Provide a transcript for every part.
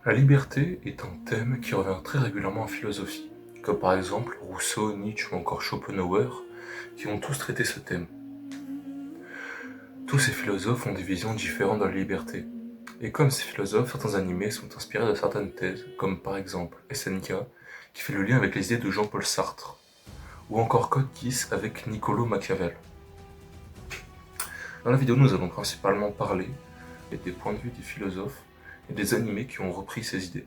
La liberté est un thème qui revient très régulièrement en philosophie, comme par exemple Rousseau, Nietzsche ou encore Schopenhauer, qui ont tous traité ce thème. Tous ces philosophes ont des visions différentes de la liberté, et comme ces philosophes, certains animés sont inspirés de certaines thèses, comme par exemple SNK, qui fait le lien avec les idées de Jean-Paul Sartre, ou encore Code Geass avec Niccolò Machiavel. Dans la vidéo, nous allons principalement parler des points de vue des philosophes et des animés qui ont repris ces idées.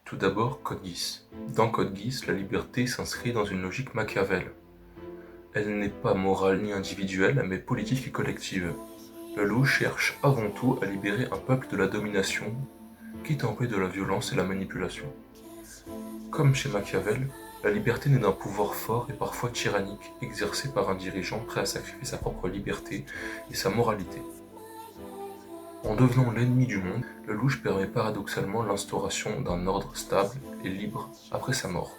Tout d'abord, Code Geass. Dans Code Geass, la liberté s'inscrit dans une logique Machiavel. Elle n'est pas morale ni individuelle, mais politique et collective. Le loup cherche avant tout à libérer un peuple de la domination, quitte à employer de la violence et la manipulation. Comme chez Machiavel, la liberté naît d'un pouvoir fort et parfois tyrannique, exercé par un dirigeant prêt à sacrifier sa propre liberté et sa moralité. En devenant l'ennemi du monde, le louche permet paradoxalement l'instauration d'un ordre stable et libre après sa mort,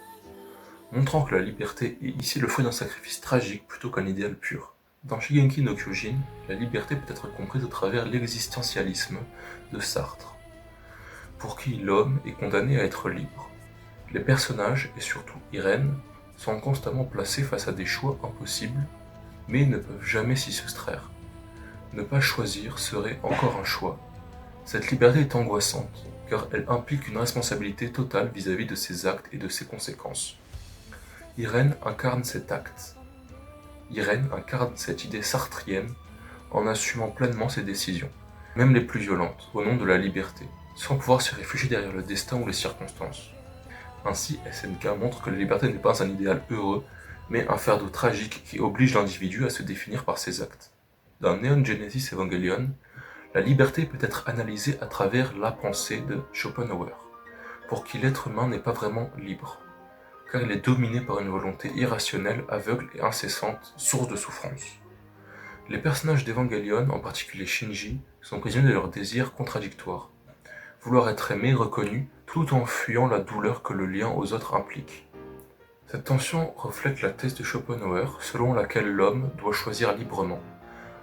montrant que la liberté est ici le fruit d'un sacrifice tragique plutôt qu'un idéal pur. Dans Shingeki no Kyojin, la liberté peut être comprise à travers l'existentialisme de Sartre, pour qui l'homme est condamné à être libre. Les personnages, et surtout Irène, sont constamment placés face à des choix impossibles, mais ne peuvent jamais s'y soustraire. Ne pas choisir serait encore un choix. Cette liberté est angoissante, car elle implique une responsabilité totale vis-à-vis de ses actes et de ses conséquences. Irène incarne cet acte. Irène incarne cette idée sartrienne en assumant pleinement ses décisions, même les plus violentes, au nom de la liberté, sans pouvoir se réfugier derrière le destin ou les circonstances. Ainsi, SNK montre que la liberté n'est pas un idéal heureux, mais un fardeau tragique qui oblige l'individu à se définir par ses actes. Dans Neon Genesis Evangelion, la liberté peut être analysée à travers la pensée de Schopenhauer, pour qui l'être humain n'est pas vraiment libre, car il est dominé par une volonté irrationnelle, aveugle et incessante, source de souffrance. Les personnages d'Evangelion, en particulier Shinji, sont prisonniers de leurs désirs contradictoires. Vouloir être aimé, reconnu, tout en fuyant la douleur que le lien aux autres implique. Cette tension reflète la thèse de Schopenhauer, selon laquelle l'homme doit choisir librement,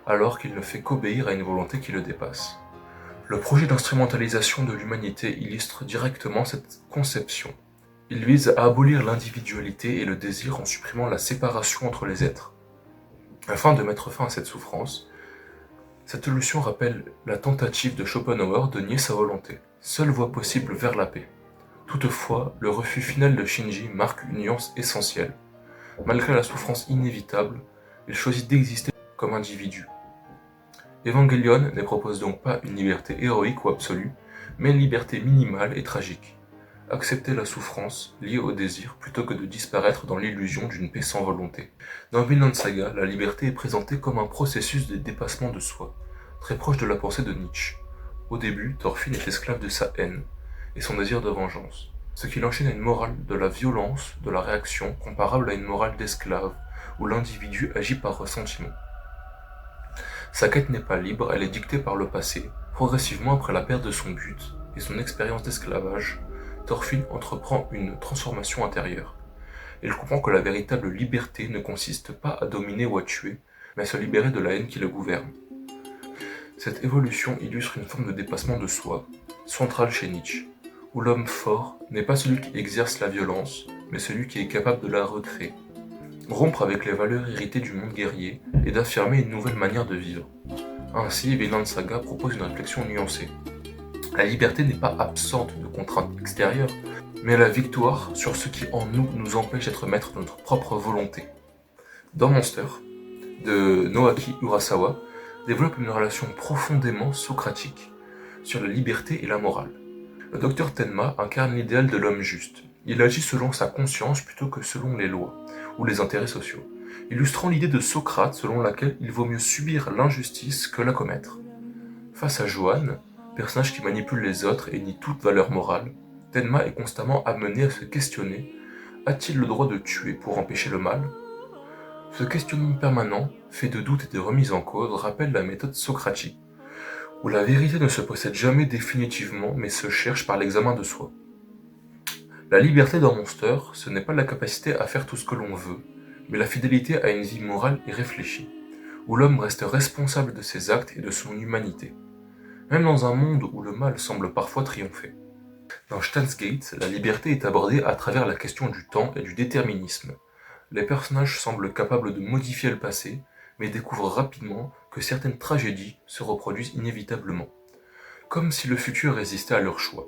alors qu'il ne fait qu'obéir à une volonté qui le dépasse. Le projet d'instrumentalisation de l'humanité illustre directement cette conception. Il vise à abolir l'individualité et le désir en supprimant la séparation entre les êtres. Afin de mettre fin à cette souffrance, cette solution rappelle la tentative de Schopenhauer de nier sa volonté, seule voie possible vers la paix. Toutefois, le refus final de Shinji marque une nuance essentielle. Malgré la souffrance inévitable, il choisit d'exister comme individu. Evangelion ne propose donc pas une liberté héroïque ou absolue, mais une liberté minimale et tragique. Accepter la souffrance liée au désir plutôt que de disparaître dans l'illusion d'une paix sans volonté. Dans Vinland Saga, la liberté est présentée comme un processus de dépassement de soi, très proche de la pensée de Nietzsche. Au début, Thorfinn est esclave de sa haine et son désir de vengeance, ce qui l'enchaîne à une morale de la violence, de la réaction, comparable à une morale d'esclave, où l'individu agit par ressentiment. Sa quête n'est pas libre, elle est dictée par le passé. Progressivement après la perte de son but et son expérience d'esclavage, Thorfinn entreprend une transformation intérieure. Il comprend que la véritable liberté ne consiste pas à dominer ou à tuer, mais à se libérer de la haine qui le gouverne. Cette évolution illustre une forme de dépassement de soi, centrale chez Nietzsche, où l'homme fort n'est pas celui qui exerce la violence, mais celui qui est capable de la recréer. Rompre avec les valeurs héritées du monde guerrier et d'affirmer une nouvelle manière de vivre. Ainsi, Vinland Saga propose une réflexion nuancée. La liberté n'est pas absente de contraintes extérieures, mais la victoire sur ce qui en nous empêche d'être maître de notre propre volonté. Dans Monster, de Naoki Urasawa, développe une relation profondément socratique sur la liberté et la morale. Le docteur Tenma incarne l'idéal de l'homme juste. Il agit selon sa conscience plutôt que selon les lois ou les intérêts sociaux, illustrant l'idée de Socrate selon laquelle il vaut mieux subir l'injustice que la commettre. Face à Johan, personnage qui manipule les autres et nie toute valeur morale, Tenma est constamment amené à se questionner: a-t-il le droit de tuer pour empêcher le mal? Ce questionnement permanent, fait de doutes et de remises en cause, rappelle la méthode socratique, où la vérité ne se possède jamais définitivement mais se cherche par l'examen de soi. La liberté dans Monster, ce n'est pas la capacité à faire tout ce que l'on veut, mais la fidélité à une vie morale et réfléchie, où l'homme reste responsable de ses actes et de son humanité, même dans un monde où le mal semble parfois triompher. Dans Steins Gate, la liberté est abordée à travers la question du temps et du déterminisme. Les personnages semblent capables de modifier le passé, mais découvrent rapidement que certaines tragédies se reproduisent inévitablement, comme si le futur résistait à leur choix.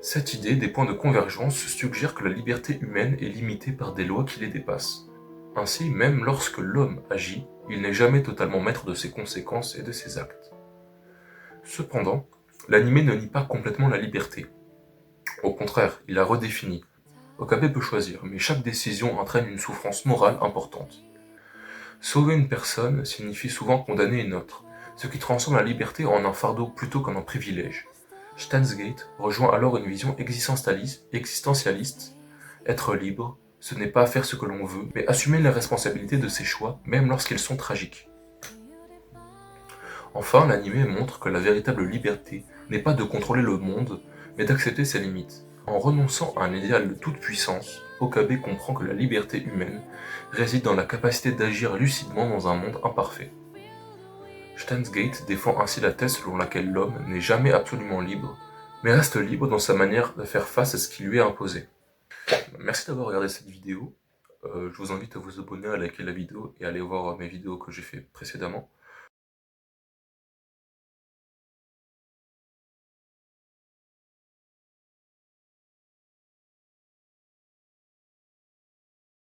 Cette idée des points de convergence suggère que la liberté humaine est limitée par des lois qui les dépassent. Ainsi, même lorsque l'homme agit, il n'est jamais totalement maître de ses conséquences et de ses actes. Cependant, l'anime ne nie pas complètement la liberté. Au contraire, il la redéfinit. Okabe peut choisir, mais chaque décision entraîne une souffrance morale importante. Sauver une personne signifie souvent condamner une autre, ce qui transforme la liberté en un fardeau plutôt qu'en un privilège. Steins Gate rejoint alors une vision existentialiste. Être libre, ce n'est pas faire ce que l'on veut, mais assumer les responsabilités de ses choix, même lorsqu'ils sont tragiques. Enfin, l'anime montre que la véritable liberté n'est pas de contrôler le monde, mais d'accepter ses limites. En renonçant à un idéal de toute puissance, Okabe comprend que la liberté humaine réside dans la capacité d'agir lucidement dans un monde imparfait. Steins Gate défend ainsi la thèse selon laquelle l'homme n'est jamais absolument libre, mais reste libre dans sa manière de faire face à ce qui lui est imposé. Merci d'avoir regardé cette vidéo. Je vous invite à vous abonner, à liker la vidéo et à aller voir mes vidéos que j'ai fait précédemment.